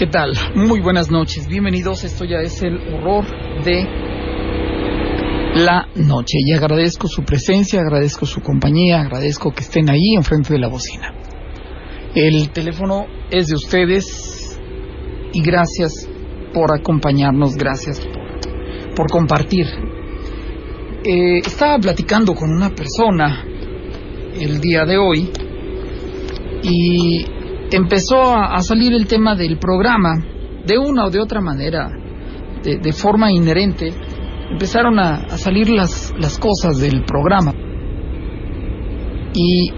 ¿Qué tal? Muy buenas noches, bienvenidos. Esto ya es el horror de la noche y agradezco su presencia, agradezco su compañía, agradezco que estén ahí enfrente de la bocina. El teléfono es de ustedes y gracias por acompañarnos, gracias por compartir. Estaba platicando con una persona el día de hoy y empezó a salir el tema del programa de una o de otra manera, de forma inherente. Empezaron a salir las cosas del programa y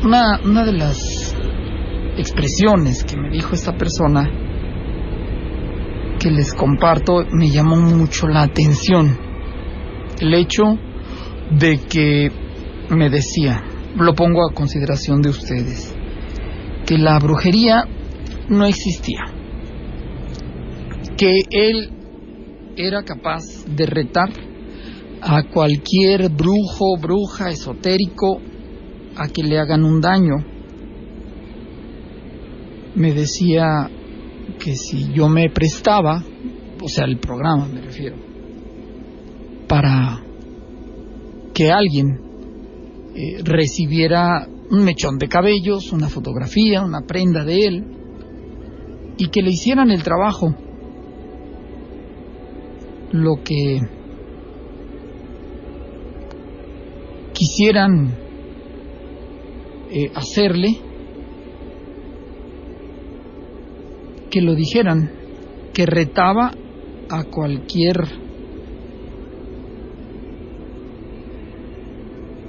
una de las expresiones que me dijo esta persona que les comparto me llamó mucho la atención. El hecho de que me decía, lo pongo a consideración de ustedes, que la brujería no existía, que él era capaz de retar a cualquier brujo, bruja, esotérico a que le hagan un daño. Me decía que si yo me prestaba, o sea, el programa me refiero, para que alguien recibiera un mechón de cabellos, una fotografía, una prenda de él, y que le hicieran el trabajo, lo que quisieran hacerle, que lo dijeran, que retaba a cualquier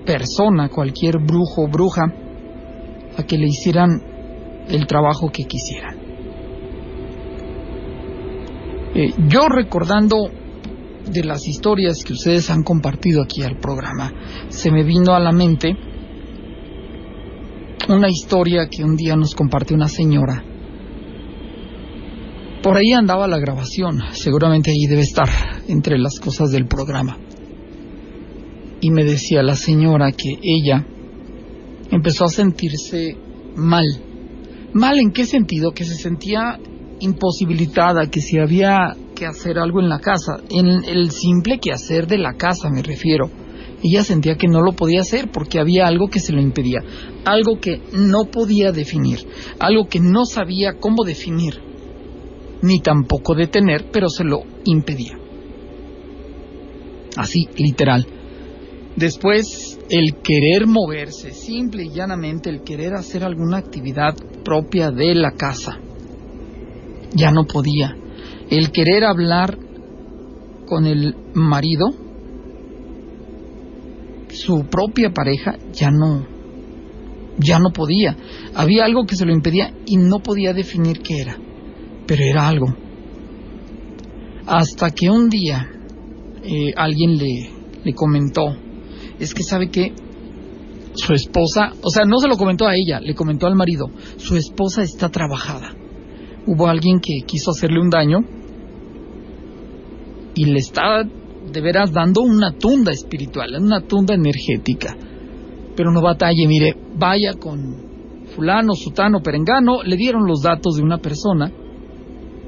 persona, cualquier brujo o bruja, a que le hicieran el trabajo que quisieran. Yo, recordando de las historias que ustedes han compartido aquí al programa, se me vino a la mente una historia que un día nos compartió una señora. Por ahí andaba la grabación, seguramente ahí debe estar, entre las cosas del programa. Y me decía la señora que ella empezó a sentirse mal. ¿Mal en qué sentido? Que se sentía imposibilitada, que si había que hacer algo en la casa, en el simple quehacer de la casa me refiero, ella sentía que no lo podía hacer porque había algo que se lo impedía, algo que no podía definir, algo que no sabía cómo definir, ni tampoco detener, pero se lo impedía. Así, literal. Después, el querer moverse, simple y llanamente el querer hacer alguna actividad propia de la casa, ya no podía. El querer hablar con el marido, su propia pareja, ya no podía. Había algo que se lo impedía y no podía definir qué era, pero era algo. Hasta que un día alguien le comentó, es que sabe que su esposa, o sea, no se lo comentó a ella, le comentó al marido, su esposa está trabajada. Hubo alguien que quiso hacerle un daño y le está de veras dando una tunda espiritual, una tunda energética. Pero no batalle, mire, vaya con fulano, sutano, perengano, le dieron los datos de una persona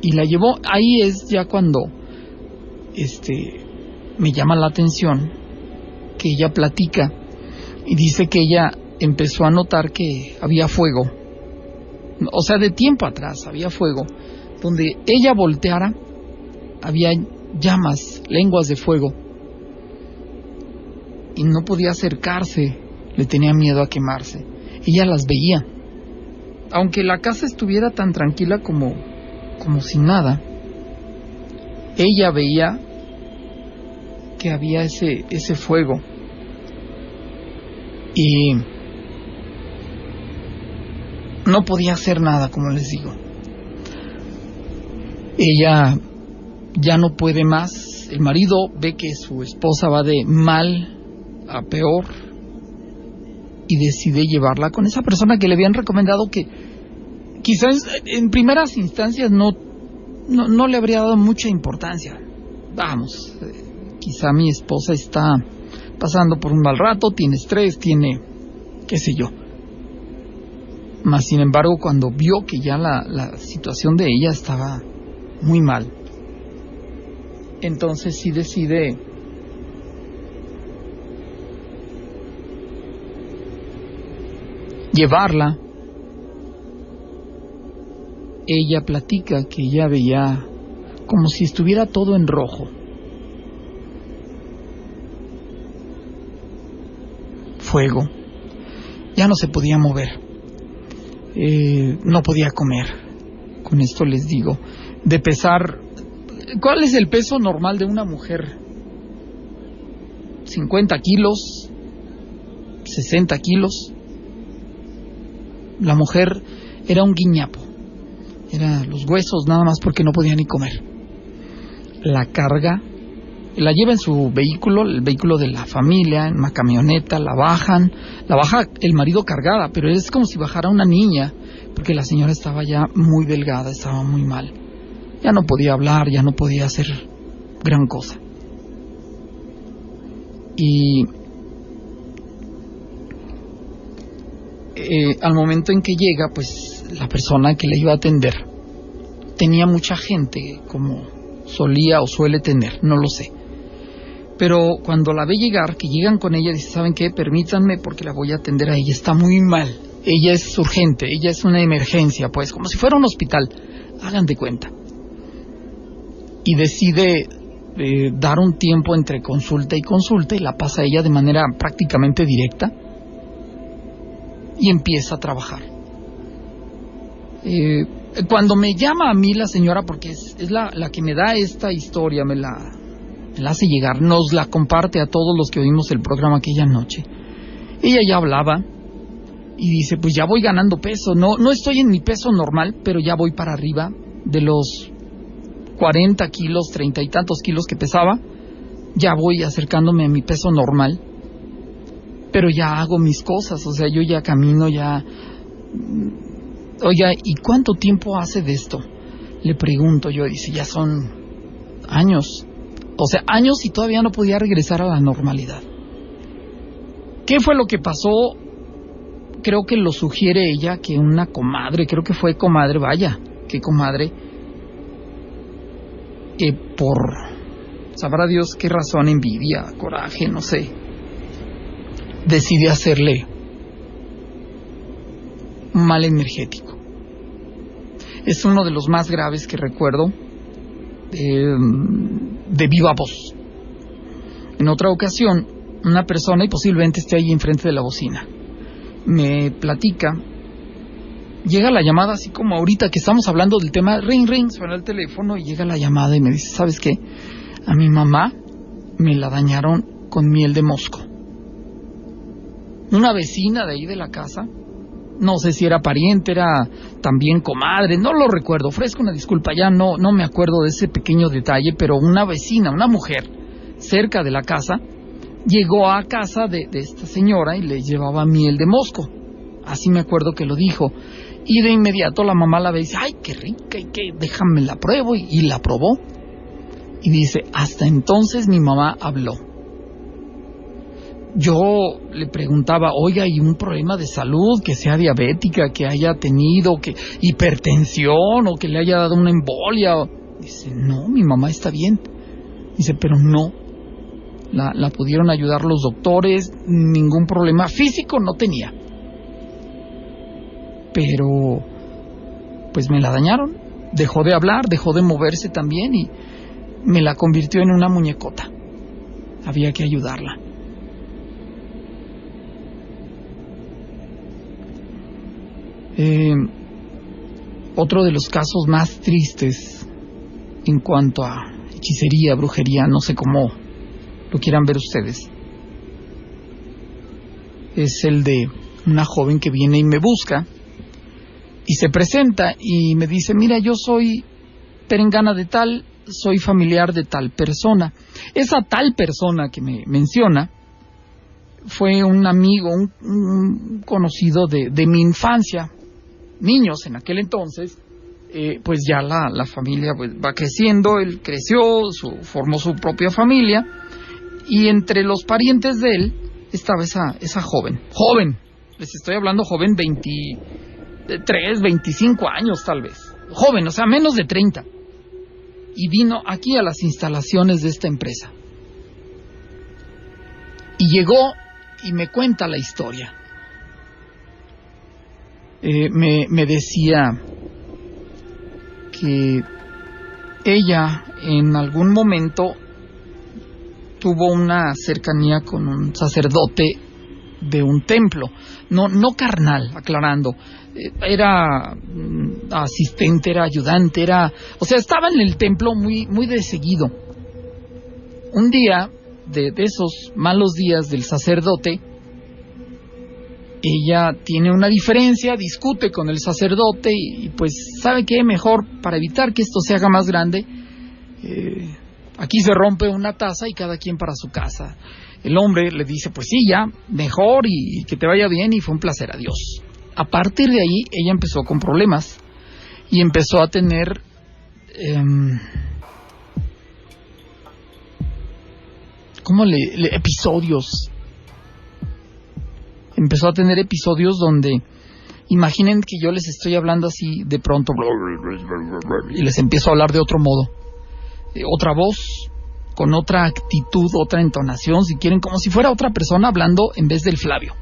y la llevó. Ahí es ya cuando me llama la atención que ella platica y dice que ella empezó a notar que había fuego. O sea, de tiempo atrás había fuego. Donde ella volteara, había llamas, lenguas de fuego. Y no podía acercarse, le tenía miedo a quemarse. Ella las veía. Aunque la casa estuviera tan tranquila como sin nada, ella veía que había ese fuego. Y no podía hacer nada, como les digo. Ella ya no puede más. El marido ve que su esposa va de mal a peor y decide llevarla con esa persona que le habían recomendado, que quizás en primeras instancias no le habría dado mucha importancia. Vamos, quizá mi esposa está pasando por un mal rato, tiene estrés, tiene qué sé yo. Mas, sin embargo, cuando vio que ya la situación de ella estaba muy mal, entonces sí decide llevarla. Ella platica que ella veía como si estuviera todo en rojo. Fuego. Ya no se podía mover. No podía comer. Con esto les digo, de pesar, ¿cuál es el peso normal de una mujer? 50 kilos, 60 kilos. La mujer era un guiñapo, era los huesos nada más, porque no podía ni comer. La carga, la lleva en su vehículo, el vehículo de la familia, en una camioneta, la baja el marido cargada, pero es como si bajara una niña, porque la señora estaba ya muy delgada, estaba muy mal. Ya no podía hablar, ya no podía hacer gran cosa. Y al momento en que llega, pues la persona que le iba a atender tenía mucha gente, como solía o suele tener, no lo sé. Pero cuando la ve llegar, que llegan con ella, dice, ¿saben qué? Permítanme porque la voy a atender a ella, está muy mal. Ella es urgente, ella es una emergencia, pues como si fuera un hospital, hagan de cuenta. Y decide dar un tiempo entre consulta y la pasa ella de manera prácticamente directa y empieza a trabajar. Cuando me llama a mí la señora, porque es la que me da esta historia, me la hace llegar, nos la comparte a todos los que oímos el programa aquella noche. Ella ya hablaba y dice, pues ya voy ganando peso, no estoy en mi peso normal, pero ya voy para arriba de los 40 kilos, 30 y tantos kilos que pesaba, ya voy acercándome a mi peso normal, pero ya hago mis cosas, o sea, yo ya camino, ya... Oiga, ¿y cuánto tiempo hace de esto? Le pregunto yo, dice, ya son años, o sea, años, y todavía no podía regresar a la normalidad. ¿Qué fue lo que pasó? Creo que lo sugiere ella, que una comadre, creo que fue comadre, vaya, qué comadre, por, sabrá Dios qué razón, envidia, coraje, no sé, decide hacerle un mal energético. Es uno de los más graves que recuerdo, de viva voz. En otra ocasión, una persona, y posiblemente esté ahí enfrente de la bocina, me platica, llega la llamada, así como ahorita que estamos hablando del tema, ring, ring, suena el teléfono y llega la llamada y me dice, ¿sabes qué? A mi mamá me la dañaron con miel de mosco. Una vecina de ahí de la casa, no sé si era pariente, era también comadre, no lo recuerdo, ofrezco una disculpa, ya no me acuerdo de ese pequeño detalle, pero una vecina, una mujer cerca de la casa, llegó a casa de esta señora y le llevaba miel de mosco. Así me acuerdo que lo dijo. Y de inmediato la mamá la ve y dice, ¡ay, qué rica! Y qué, déjame la pruebo. Y la probó. Y dice, hasta entonces mi mamá habló. Yo le preguntaba, oiga, ¿y un problema de salud? Que sea diabética, que haya tenido que hipertensión o que le haya dado una embolia. Dice, no, mi mamá está bien. Dice, pero no. La pudieron ayudar los doctores, ningún problema físico no tenía. Pero, pues me la dañaron. Dejó de hablar, dejó de moverse también y me la convirtió en una muñecota. Había que ayudarla. Otro de los casos más tristes en cuanto a hechicería, brujería, no sé cómo lo quieran ver ustedes, es el de una joven que viene y me busca y se presenta y me dice, mira, yo soy perengana de tal, soy familiar de tal persona. Esa tal persona que me menciona fue un amigo, un conocido de mi infancia, niños en aquel entonces. Pues ya la familia pues va creciendo, él creció, formó su propia familia, y entre los parientes de él estaba esa joven, les estoy hablando joven, 25 años tal vez, joven, o sea, menos de 30, y vino aquí a las instalaciones de esta empresa. Y llegó y me cuenta la historia. Me decía que ella en algún momento tuvo una cercanía con un sacerdote de un templo, no carnal, aclarando, era asistente, era ayudante, o sea, estaba en el templo muy, muy de seguido. Un día, de esos malos días del sacerdote, ella tiene una diferencia, discute con el sacerdote y pues, ¿sabe qué? Mejor, para evitar que esto se haga más grande, aquí se rompe una taza y cada quien para su casa. El hombre le dice, pues sí, ya, mejor y que te vaya bien, y fue un placer, adiós. A partir de ahí, ella empezó con problemas y empezó a tener episodios. Empezó a tener episodios donde, imaginen que yo les estoy hablando así de pronto y les empiezo a hablar de otro modo, otra voz, con otra actitud, otra entonación, si quieren, como si fuera otra persona hablando en vez del Flavio.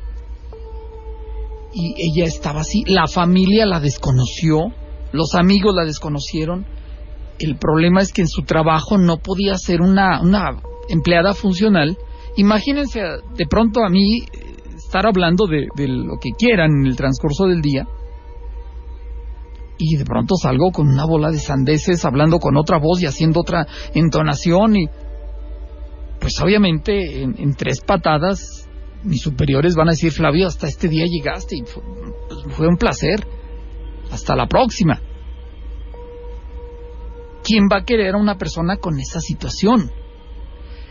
Y ella estaba así, la familia la desconoció, los amigos la desconocieron. El problema es que en su trabajo no podía ser una empleada funcional. Imagínense de pronto a mí estar hablando de lo que quieran en el transcurso del día, y de pronto salgo con una bola de sandeces, hablando con otra voz y haciendo otra entonación, y pues obviamente en 3 patadas mis superiores van a decir, Flavio, hasta este día llegaste y fue un placer, hasta la próxima. ¿Quién va a querer a una persona con esa situación?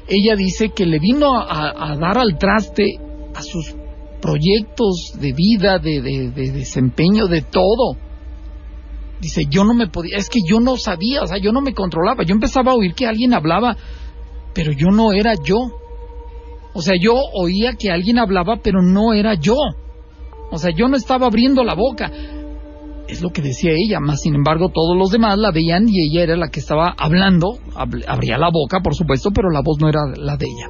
Ella dice que le vino a dar al traste a sus proyectos de vida, de desempeño, de todo. Dice, yo no me podía, es que yo no sabía, o sea, yo no me controlaba. Yo empezaba a oír que alguien hablaba, pero yo no era yo. O sea, yo oía que alguien hablaba, pero no era yo. O sea, yo no estaba abriendo la boca. Es lo que decía ella, más sin embargo todos los demás la veían y ella era la que estaba hablando, abría la boca, por supuesto, pero la voz no era la de ella.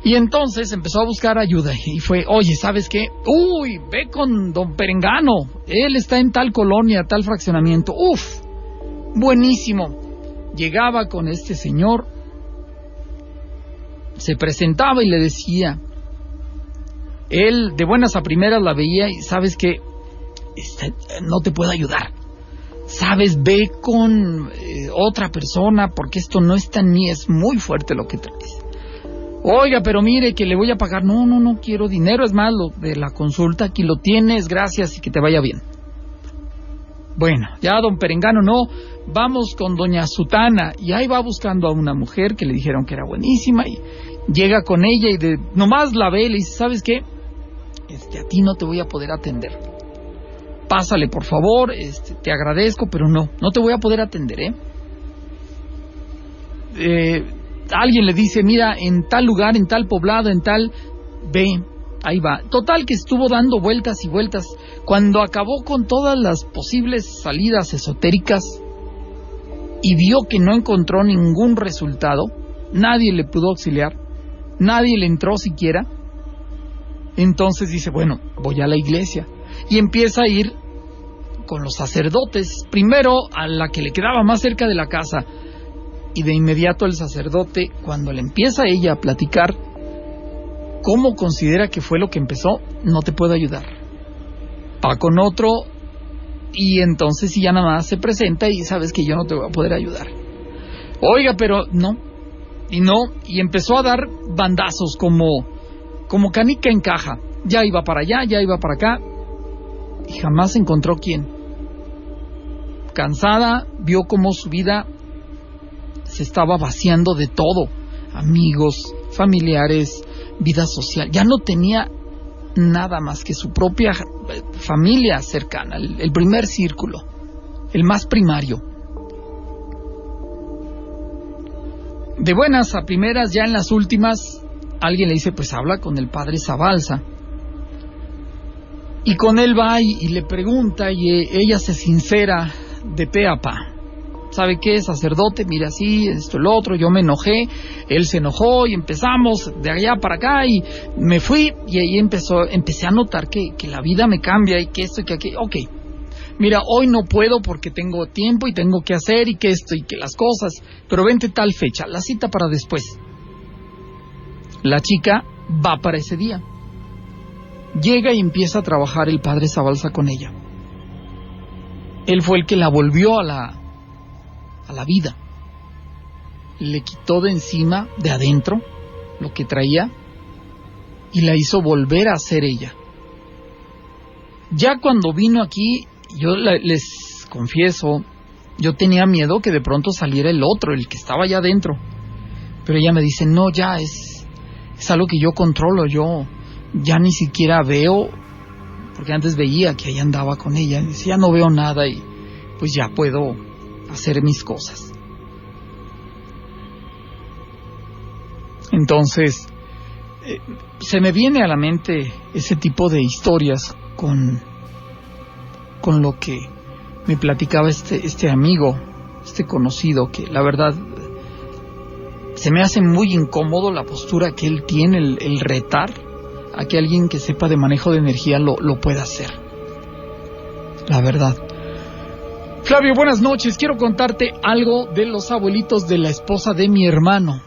Y entonces empezó a buscar ayuda y fue, oye, ¿sabes qué? Uy, ve con don Perengano, él está en tal colonia, tal fraccionamiento. Uf, buenísimo. Llegaba con este señor, se presentaba y le decía, él de buenas a primeras la veía y, ¿sabes qué? No te puedo ayudar. ¿Sabes? Ve con otra persona porque esto no está ni es muy fuerte lo que traes. Oiga, pero mire que le voy a pagar. No quiero dinero, es más, lo de la consulta aquí lo tienes, gracias y que te vaya bien. Bueno, ya don Perengano no, vamos con doña Sutana, y ahí va buscando a una mujer que le dijeron que era buenísima y llega con ella y nomás la ve y le dice, ¿sabes qué? A ti no te voy a poder atender. Pásale por favor, te agradezco, pero no te voy a poder atender, alguien le dice, mira, en tal lugar, en tal poblado, en tal, ve, ahí va. Total que estuvo dando vueltas y vueltas. Cuando acabó con todas las posibles salidas esotéricas y vio que no encontró ningún resultado, nadie le pudo auxiliar, nadie le entró siquiera, entonces dice, bueno, voy a la iglesia. Y empieza a ir con los sacerdotes, primero a la que le quedaba más cerca de la casa, y de inmediato el sacerdote, cuando le empieza a ella a platicar cómo considera que fue lo que empezó, no te puedo ayudar. Va con otro, y entonces ya nada más se presenta y sabes que yo no te voy a poder ayudar. Oiga, pero no, y empezó a dar bandazos como canica en caja. Ya iba para allá, ya iba para acá, y jamás encontró quién. Cansada, vio cómo su vida se estaba vaciando de todo, amigos, familiares, vida social. Ya no tenía nada más que su propia familia cercana, el primer círculo, el más primario. De buenas a primeras, ya en las últimas, alguien le dice, pues habla con el padre Zabalza. Y con él va y le pregunta y ella se sincera de pe a pa. ¿Sabe qué, sacerdote? Mira, así, esto, lo otro, yo me enojé, él se enojó y empezamos de allá para acá y me fui y ahí empecé a notar que la vida me cambia y que esto y que aquello. Ok, mira, hoy no puedo porque tengo tiempo y tengo que hacer y que esto y que las cosas, pero vente tal fecha, la cita para después. La chica va para ese día. Llega y empieza a trabajar el padre Zabalza con ella. Él fue el que la volvió a la vida. Le quitó de encima, de adentro, lo que traía y la hizo volver a ser ella. Ya cuando vino aquí, yo les confieso, yo tenía miedo que de pronto saliera el otro, el que estaba allá adentro. Pero ella me dice, no, ya es algo que yo controlo, yo ya ni siquiera veo, porque antes veía que ahí andaba con ella, y dice, ya no veo nada y pues ya puedo hacer mis cosas. Entonces, se me viene a la mente ese tipo de historias con lo que me platicaba este amigo, este conocido, que la verdad se me hace muy incómodo la postura que él tiene, el retar a que alguien que sepa de manejo de energía lo pueda hacer. La verdad. Flavio, buenas noches. Quiero contarte algo de los abuelitos de la esposa de mi hermano.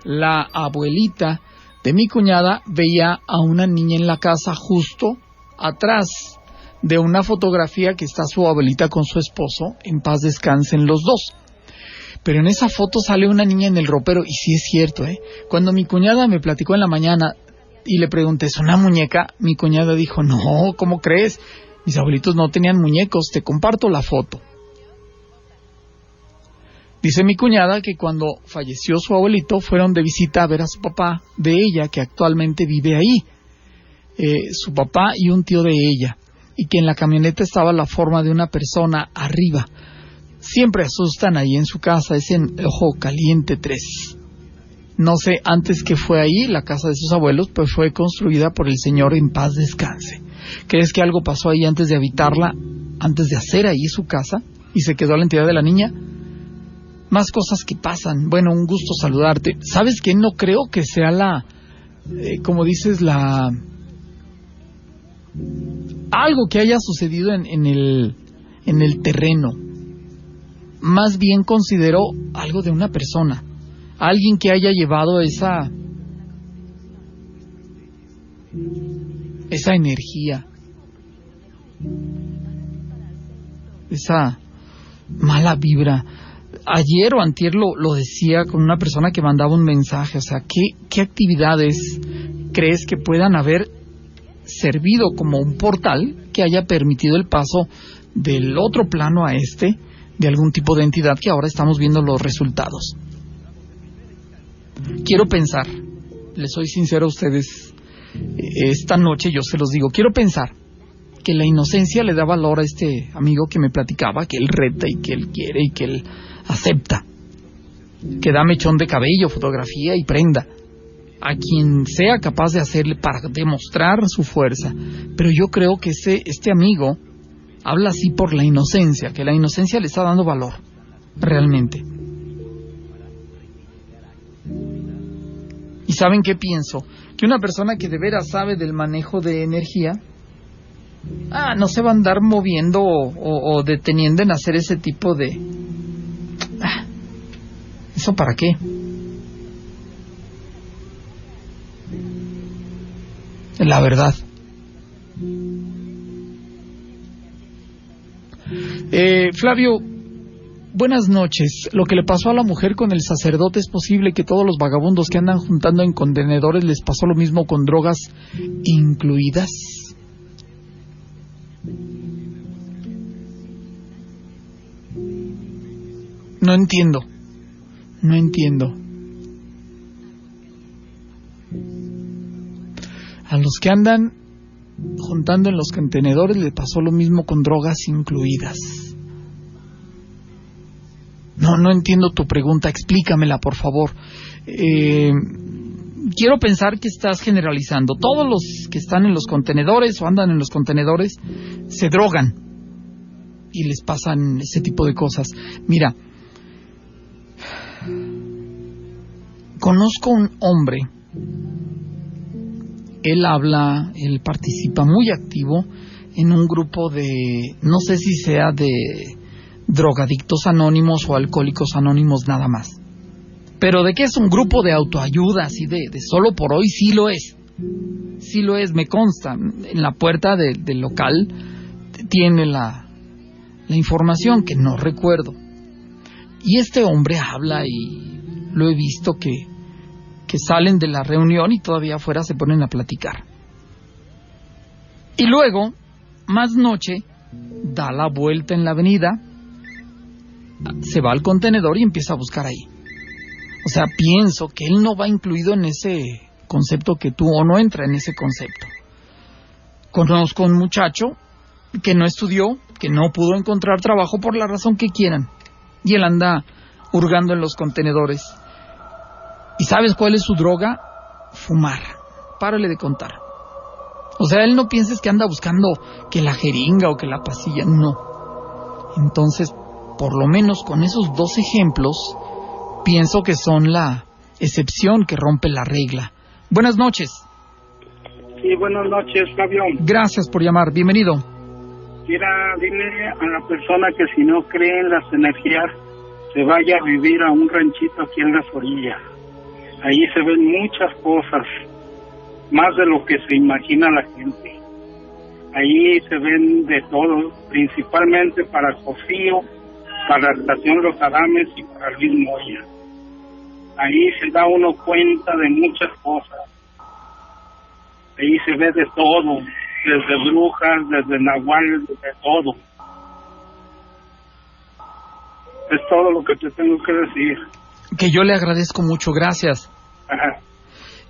La abuelita de mi cuñada veía a una niña en la casa justo atrás de una fotografía que está su abuelita con su esposo, en paz descansen los dos. Pero en esa foto sale una niña en el ropero, y sí es cierto, Cuando mi cuñada me platicó en la mañana y le pregunté, ¿es una muñeca? Mi cuñada dijo, no, ¿cómo crees? Mis abuelitos no tenían muñecos, te comparto la foto. Dice mi cuñada que cuando falleció su abuelito fueron de visita a ver a su papá de ella, que actualmente vive ahí, su papá y un tío de ella, y que en la camioneta estaba la forma de una persona arriba. Siempre asustan ahí en su casa, es en Ojo Caliente 3. No sé, antes que fue ahí, la casa de sus abuelos, pues fue construida por el señor en paz descanse. ¿Crees que algo pasó ahí antes de habitarla, antes de hacer ahí su casa, y se quedó la entidad de la niña? Más cosas que pasan. Bueno, un gusto saludarte. ¿Sabes qué? No creo que sea como dices, algo que haya sucedido en el terreno. Más bien considero algo de una persona. Alguien que haya llevado esa energía, esa mala vibra. Ayer o antier lo decía con una persona que mandaba un mensaje, o sea, ¿qué actividades crees que puedan haber servido como un portal que haya permitido el paso del otro plano a de algún tipo de entidad que ahora estamos viendo los resultados? Quiero pensar, les soy sincero a ustedes, esta noche yo se los digo, quiero pensar que la inocencia le da valor a este amigo que me platicaba, que él reta y que él quiere y que él acepta, que da mechón de cabello, fotografía y prenda a quien sea capaz de hacerle para demostrar su fuerza. Pero yo creo que este amigo habla así por la inocencia, que la inocencia le está dando valor realmente. ¿Y saben qué pienso? Que una persona que de veras sabe del manejo de energía, no se va a andar moviendo o deteniendo en hacer ese tipo de... ¿Eso para qué? La verdad. Flavio, buenas noches. Lo que le pasó a la mujer con el sacerdote, ¿es posible que todos los vagabundos que andan juntando en contenedores les pasó lo mismo con drogas incluidas? No entiendo. A los que andan juntando en los contenedores les pasó lo mismo con drogas incluidas. No entiendo tu pregunta, explícamela, por favor. quiero pensar que estás generalizando. Todos los que están en los contenedores o andan en los contenedores se drogan y les pasan ese tipo de cosas. Mira, conozco un hombre, él participa muy activo en un grupo de, no sé si sea de drogadictos anónimos o alcohólicos anónimos nada más. Pero de que es un grupo de autoayuda, así de solo por hoy, sí lo es. Sí lo es, me consta. En la puerta del local tiene la información, que no recuerdo. Y este hombre habla, y lo he visto que salen de la reunión y todavía afuera se ponen a platicar. Y luego, más noche, da la vuelta en la avenida, se va al contenedor y empieza a buscar ahí. O sea, pienso que él no va incluido en ese concepto que tú, o no entra en ese concepto. Conozco un muchacho que no estudió, que no pudo encontrar trabajo por la razón que quieran, y él anda hurgando en los contenedores. ¿Y sabes cuál es su droga? Fumar. Párale de contar. O sea, él no pienses que anda buscando que la jeringa o que la pastilla, no. Entonces, por lo menos con esos 2 ejemplos, pienso que son la excepción que rompe la regla. Buenas noches. Sí, buenas noches, Flavio. Gracias por llamar, bienvenido. Mira, dile a la persona que si no cree en las energías, se vaya a vivir a un ranchito aquí en las orillas. Ahí se ven muchas cosas, más de lo que se imagina la gente. Ahí se ven de todo, principalmente para Cofío, para la estación Los Adames y para Luis Moya. Ahí se da uno cuenta de muchas cosas. Ahí se ve de todo, desde brujas, desde nahuales, de todo. Es todo lo que te tengo que decir. Que yo le agradezco mucho, gracias. Ajá.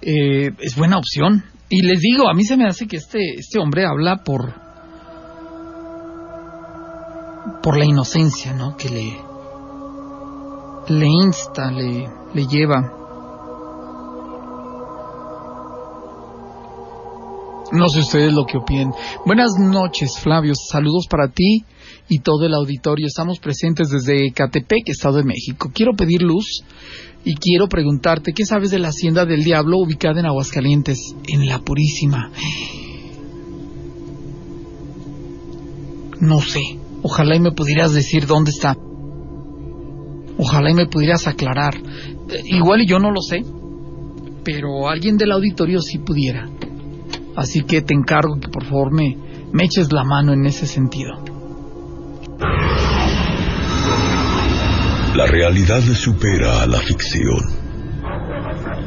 Es buena opción. Y les digo, a mí se me hace que este hombre habla por la inocencia, ¿no? Que le insta, le lleva. No sé ustedes lo que opinen. Buenas noches, Flavio. Saludos para ti y todo el auditorio. Estamos presentes desde Ecatepec, Estado de México. Quiero pedir luz y quiero preguntarte, ¿qué sabes de la Hacienda del Diablo ubicada en Aguascalientes, en La Purísima? No sé. Ojalá y me pudieras decir dónde está. Ojalá y me pudieras aclarar. Igual y yo no lo sé, pero alguien del auditorio sí pudiera. Así que te encargo que por favor me eches la mano en ese sentido. La realidad supera a la ficción.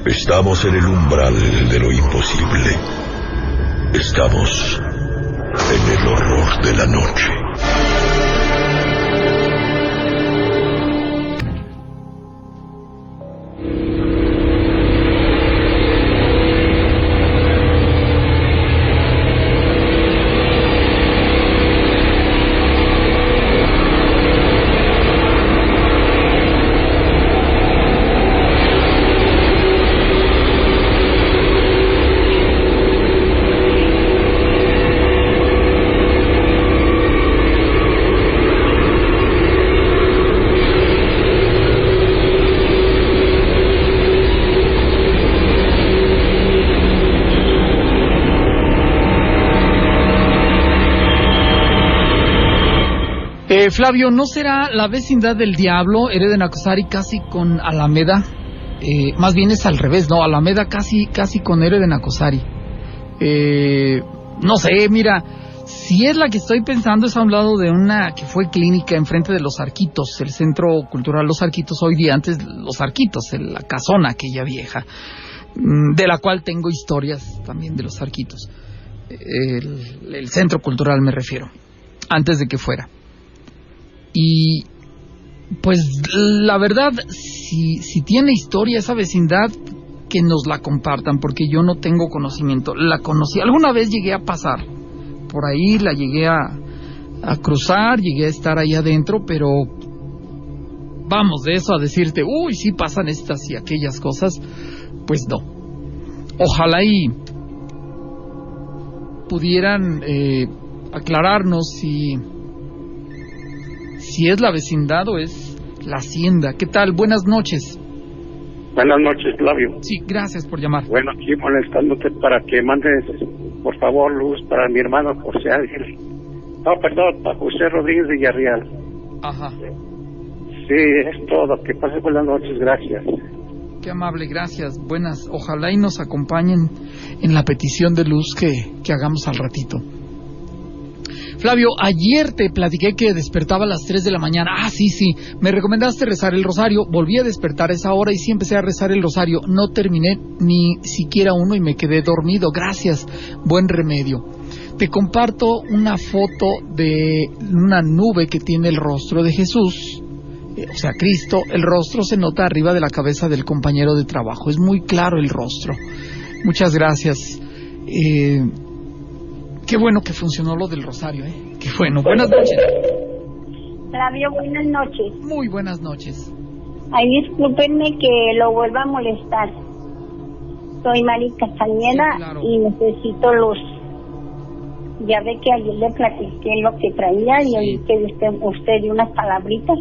Estamos en el umbral de lo imposible. Estamos en el horror de la noche. Flavio, ¿no será la vecindad del diablo, Ere de Nacosari, casi con Alameda? Más bien es al revés, ¿no? Alameda casi con Ere de Nacosari. No sé, mira, si es la que estoy pensando, es a un lado de una que fue clínica enfrente de Los Arquitos, el Centro Cultural Los Arquitos, hoy día antes Los Arquitos, la casona aquella vieja, de la cual tengo historias también de Los Arquitos. El Centro Cultural me refiero, antes de que fuera. Y pues la verdad, si tiene historia esa vecindad, que nos la compartan, porque yo no tengo conocimiento. La conocí, alguna vez llegué a pasar por ahí, la llegué a cruzar, llegué a estar ahí adentro, pero vamos, de eso a decirte, uy, sí pasan estas y aquellas cosas, pues no. Ojalá y pudieran aclararnos si es la vecindad o es la hacienda. ¿Qué tal? Buenas noches. Buenas noches, Flavio. Sí, gracias por llamar. Bueno, aquí molestándote para que mandes, por favor, luz para mi hermano José Ángel. No, perdón, para José Rodríguez de Villarreal. Ajá. Sí, es todo. Que pase buenas noches, gracias. Qué amable, gracias. Buenas. Ojalá y nos acompañen en la petición de luz que hagamos al ratito. Flavio, ayer te platiqué que despertaba a las 3 de la mañana. Ah, sí, me recomendaste rezar el rosario. Volví a despertar a esa hora y sí empecé a rezar el rosario. No terminé ni siquiera uno y me quedé dormido. Gracias, buen remedio. Te comparto una foto de una nube que tiene el rostro de Jesús, o sea, Cristo. El rostro se nota arriba de la cabeza del compañero de trabajo. Es muy claro el rostro. Muchas gracias. Qué bueno que funcionó lo del rosario, ¿eh? Qué bueno. Buenas noches. Flavio, buenas noches. Muy buenas noches. Ay, discúlpenme que lo vuelva a molestar. Soy Mari Castañeda, sí, claro. Y necesito luz. Ya ve que ayer le platiqué lo que traía, sí. Y hoy que usted dio unas palabritas.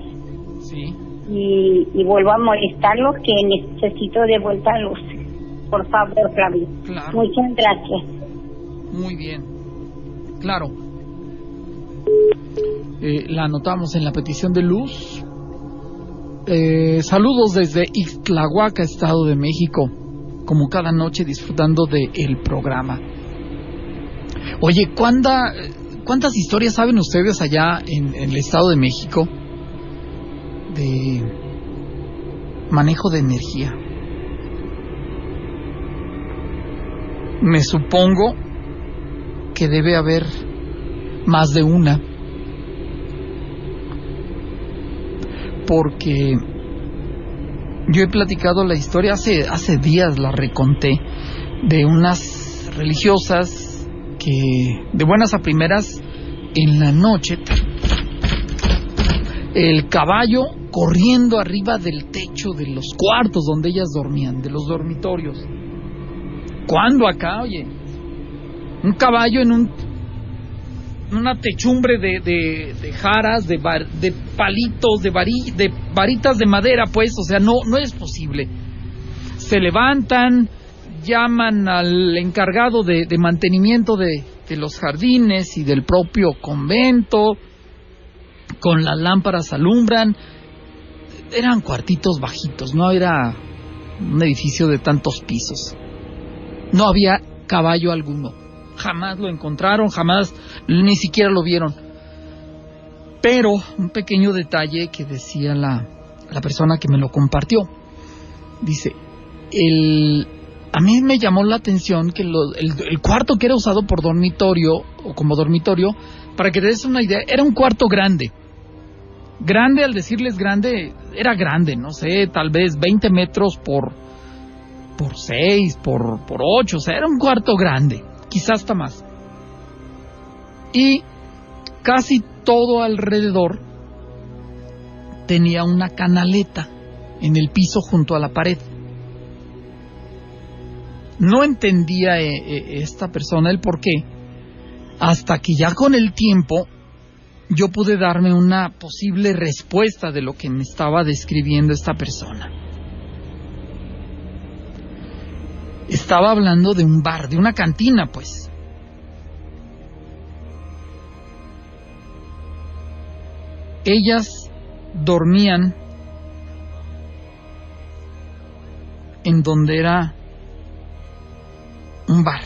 Sí. Y vuelvo a molestarlo, que necesito de vuelta luz. Por favor, Flavio. Claro. Muchas gracias. Muy bien. Claro. La anotamos en la petición de luz. Saludos desde Ixtlahuaca, Estado de México, como cada noche disfrutando del programa. Oye, ¿cuántas historias saben ustedes allá en el Estado de México de manejo de energía? Me supongo que debe haber más de una, porque yo he platicado la historia, hace días la reconté, de unas religiosas que de buenas a primeras en la noche el caballo corriendo arriba del techo de los cuartos donde ellas dormían, de los dormitorios. ¿Cuándo acá, oye? Un caballo en una techumbre de jaras, de palitos, de varitas de madera, pues, o sea, no es posible. Se levantan, llaman al encargado de mantenimiento de los jardines y del propio convento, con las lámparas alumbran. Eran cuartitos bajitos, no era un edificio de tantos pisos. No había caballo alguno. Jamás lo encontraron, jamás ni siquiera lo vieron. Pero un pequeño detalle que decía la persona que me lo compartió. Dice, a mí me llamó la atención que el cuarto que era usado por dormitorio, o como dormitorio, para que te des una idea, era un cuarto grande. Grande, al decirles grande, era grande, no sé, tal vez 20 metros por 6, por 8, o sea, era un cuarto grande. Quizás hasta más. Y casi todo alrededor tenía una canaleta en el piso junto a la pared. No entendía esta persona el por qué, hasta que ya con el tiempo yo pude darme una posible respuesta de lo que me estaba describiendo esta persona. Estaba hablando de un bar, de una cantina, pues. Ellas dormían en donde era un bar.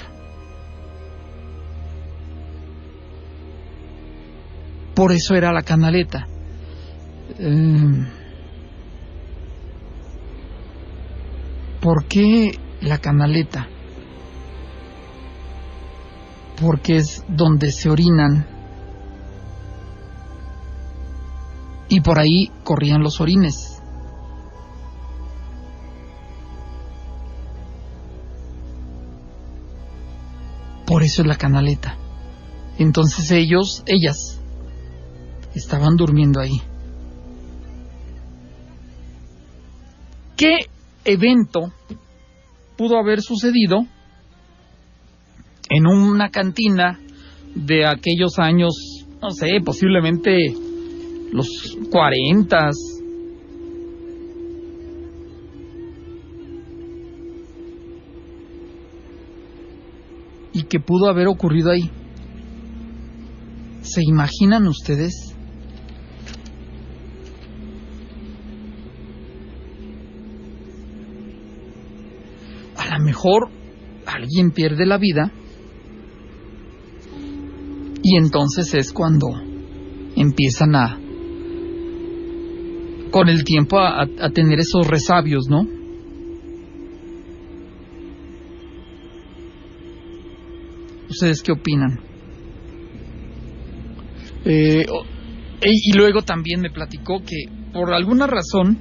Por eso era la canaleta. ¿Por qué la canaleta? Porque es donde se orinan y por ahí corrían los orines. Por eso es la canaleta. Entonces ellas estaban durmiendo ahí. ¿Qué evento pudo haber sucedido en una cantina de aquellos años, no sé, posiblemente los 40s. Y que pudo haber ocurrido ahí. ¿Se imaginan ustedes? A lo mejor alguien pierde la vida y entonces es cuando empiezan con el tiempo a tener esos resabios, ¿no? ¿Ustedes qué opinan? Y luego también me platicó que por alguna razón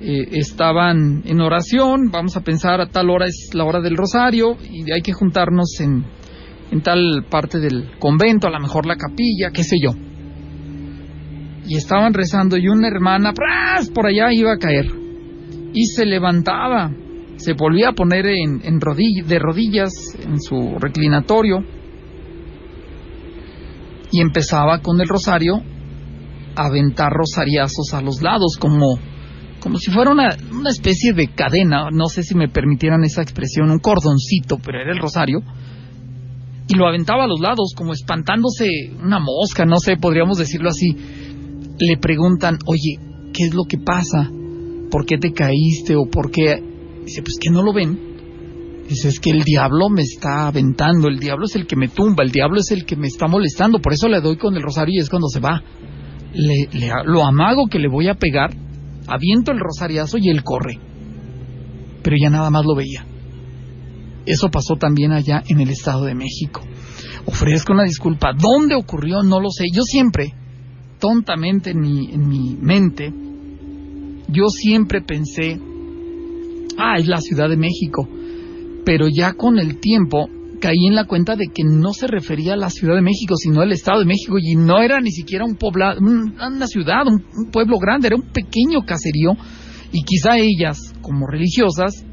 estaban en oración, vamos a pensar a tal hora es la hora del rosario y hay que juntarnos en tal parte del convento, a lo mejor la capilla, qué sé yo. Y estaban rezando y una hermana ¡pras!, por allá iba a caer y se levantaba, se volvía a poner de rodillas en su reclinatorio y empezaba con el rosario a aventar rosariazos a los lados como si fuera una especie de cadena, no sé si me permitieran esa expresión, un cordoncito, pero era el rosario, y lo aventaba a los lados como espantándose una mosca, no sé, podríamos decirlo así. Le preguntan, oye, ¿qué es lo que pasa? ¿Por qué te caíste? ¿O por qué? Dice, pues que no lo ven. Dice, es que el diablo me está aventando, el diablo es el que me tumba, el diablo es el que me está molestando, por eso le doy con el rosario y es cuando se va. Lo amago que le voy a pegar, aviento el rosariazo y él corre. Pero ya nada más lo veía. Eso pasó también allá en el Estado de México. Ofrezco una disculpa. ¿Dónde ocurrió? No lo sé. Yo siempre, tontamente en mi mente, yo siempre pensé, es la Ciudad de México. Pero ya con el tiempo caí en la cuenta de que no se refería a la Ciudad de México, sino al Estado de México, y no era ni siquiera un poblado, una ciudad, un pueblo grande, era un pequeño caserío, y quizá ellas, como religiosas,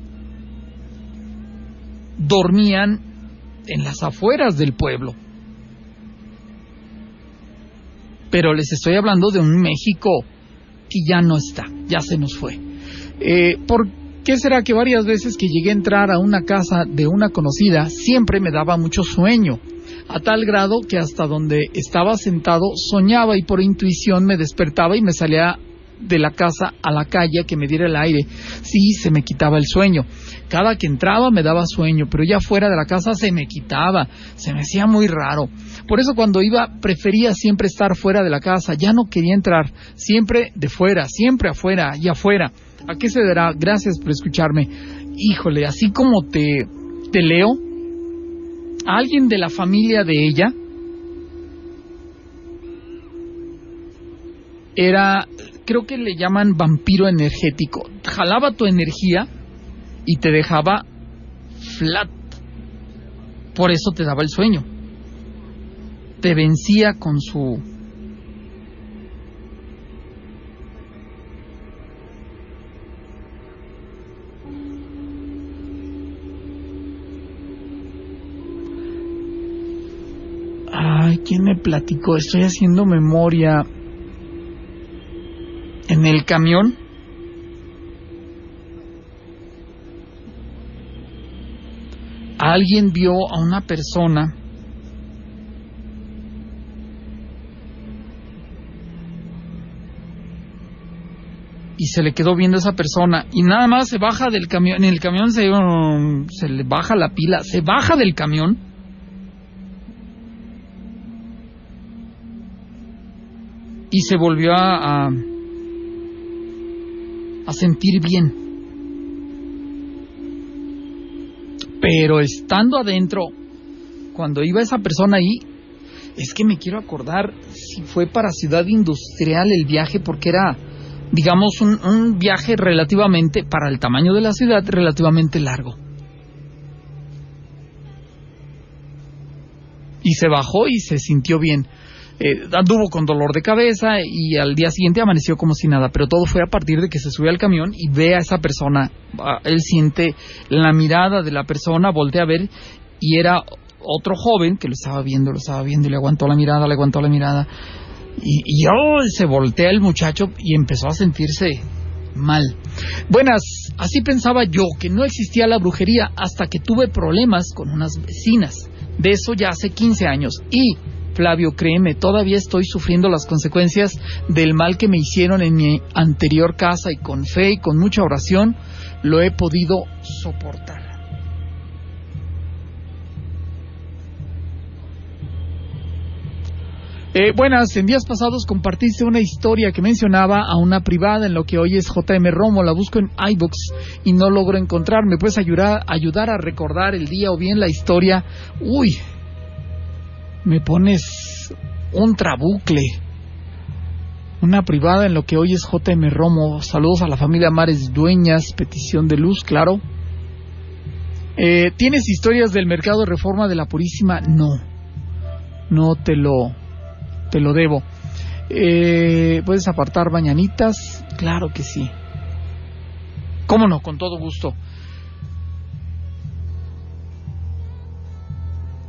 dormían en las afueras del pueblo. Pero les estoy hablando de un México que ya no está, ya se nos fue. ¿Por qué será que varias veces que llegué a entrar a una casa de una conocida, siempre me daba mucho sueño? A tal grado que hasta donde estaba sentado soñaba y por intuición me despertaba y me salía de la casa a la calle a que me diera el aire. Sí, se me quitaba el sueño. Cada que entraba me daba sueño, pero ya fuera de la casa se me quitaba, se me hacía muy raro. Por eso cuando iba prefería siempre estar fuera de la casa, ya no quería entrar, siempre de fuera, siempre afuera y afuera. ¿A qué se dará? Gracias por escucharme. Híjole, así como te leo, a alguien de la familia de ella era, creo que le llaman vampiro energético. Jalaba tu energía y te dejaba flat. Por eso te daba el sueño. Te vencía con su... ¿Quién me platicó? Estoy haciendo memoria. En el camión alguien vio a una persona y se le quedó viendo a esa persona y nada más se baja del camión. En el camión se le baja la pila, se baja del camión y se volvió a sentir bien. Pero estando adentro, cuando iba esa persona ahí, es que me quiero acordar si fue para Ciudad Industrial el viaje, porque era, digamos, un viaje relativamente, para el tamaño de la ciudad, relativamente largo. Y se bajó y se sintió bien. Anduvo con dolor de cabeza y al día siguiente amaneció como si nada, pero todo fue a partir de que se sube al camión y ve a esa persona. Él siente la mirada de la persona, voltea a ver y era otro joven que lo estaba viendo y le aguantó la mirada y se voltea el muchacho y empezó a sentirse mal. Buenas, así pensaba yo, que no existía la brujería hasta que tuve problemas con unas vecinas. De eso ya hace 15 años. Y, Flavio, créeme, todavía estoy sufriendo las consecuencias del mal que me hicieron en mi anterior casa, y con fe y con mucha oración lo he podido soportar. Buenas, en días pasados compartiste una historia que mencionaba a una privada en lo que hoy es JM Romo. La busco en iBooks y no logro encontrar. ¿Me puedes ayudar a recordar el día o bien la historia? Uy, me pones un trabucle. Una privada en lo que hoy es JM Romo. Saludos a la familia Mares Dueñas, petición de luz, claro. ¿Tienes historias del mercado de Reforma de la Purísima? No te lo debo. ¿Puedes apartar mañanitas? Claro que sí. ¿Cómo no? Con todo gusto.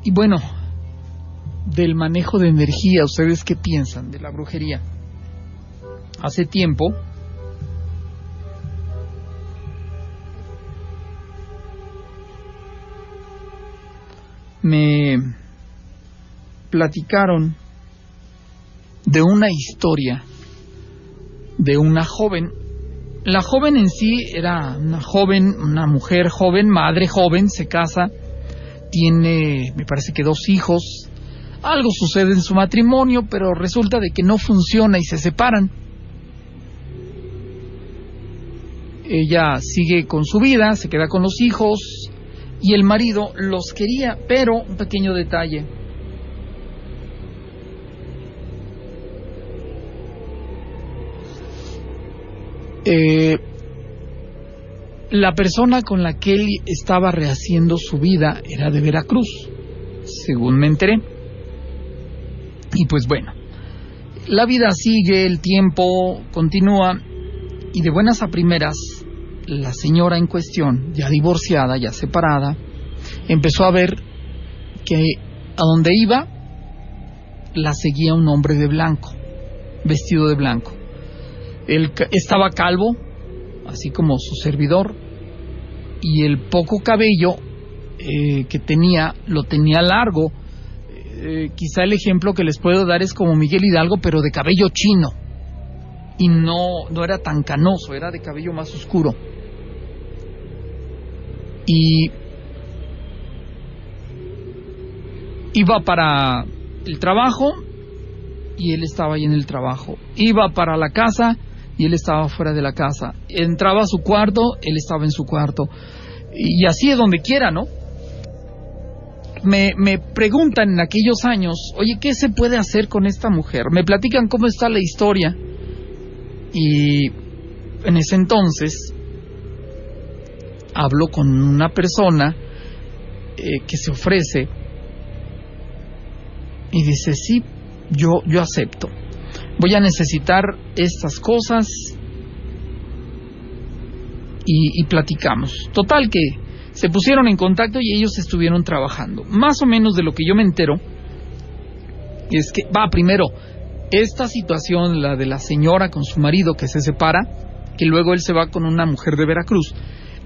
Y bueno, del manejo de energía, ¿ustedes qué piensan de la brujería? Hace tiempo me platicaron de una historia de una joven. La joven en sí era una mujer joven, madre joven, se casa, tiene, me parece que 2 hijos. Algo sucede en su matrimonio, pero resulta de que no funciona y se separan. Ella sigue con su vida, se queda con los hijos y el marido los quería, pero un pequeño detalle. La persona con la que él estaba rehaciendo su vida era de Veracruz, según me enteré. Y pues bueno, la vida sigue, el tiempo continúa, y de buenas a primeras, la señora en cuestión, ya divorciada, ya separada, empezó a ver que a donde iba la seguía un hombre de blanco, vestido de blanco. Él estaba calvo, así como su servidor, y el poco cabello que tenía, lo tenía largo. Quizá el ejemplo que les puedo dar es como Miguel Hidalgo, pero de cabello chino, y no era tan canoso, era de cabello más oscuro. Y iba para el trabajo y él estaba ahí en el trabajo, iba para la casa y él estaba fuera de la casa, entraba a su cuarto, él estaba en su cuarto, y así es donde quiera, ¿no? Me preguntan en aquellos años, oye, ¿qué se puede hacer con esta mujer? Me platican cómo está la historia, y en ese entonces hablo con una persona que se ofrece y dice, sí, yo acepto. Voy a necesitar estas cosas y platicamos. Total que se pusieron en contacto y ellos estuvieron trabajando. Más o menos de lo que yo me entero es que, primero, esta situación, la de la señora con su marido que se separa, que luego él se va con una mujer de Veracruz,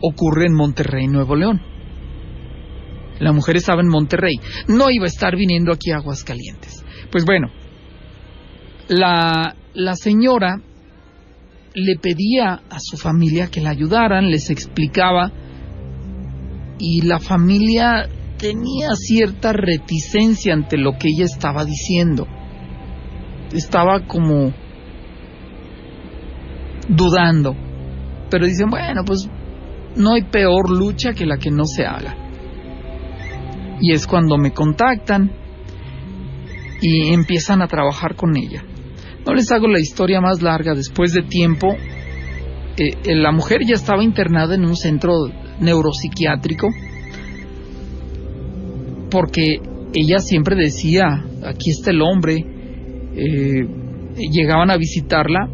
ocurre en Monterrey, Nuevo León. La mujer estaba en Monterrey, no iba a estar viniendo aquí a Aguascalientes. Pues bueno, la señora le pedía a su familia que la ayudaran, les explicaba, y la familia tenía cierta reticencia ante lo que ella estaba diciendo. Estaba como dudando, pero dicen, bueno, pues no hay peor lucha que la que no se haga. Y es cuando me contactan y empiezan a trabajar con ella. No les hago la historia más larga. Después de tiempo, la mujer ya estaba internada en un centro neuropsiquiátrico, porque ella siempre decía, aquí está el hombre. Llegaban a visitarla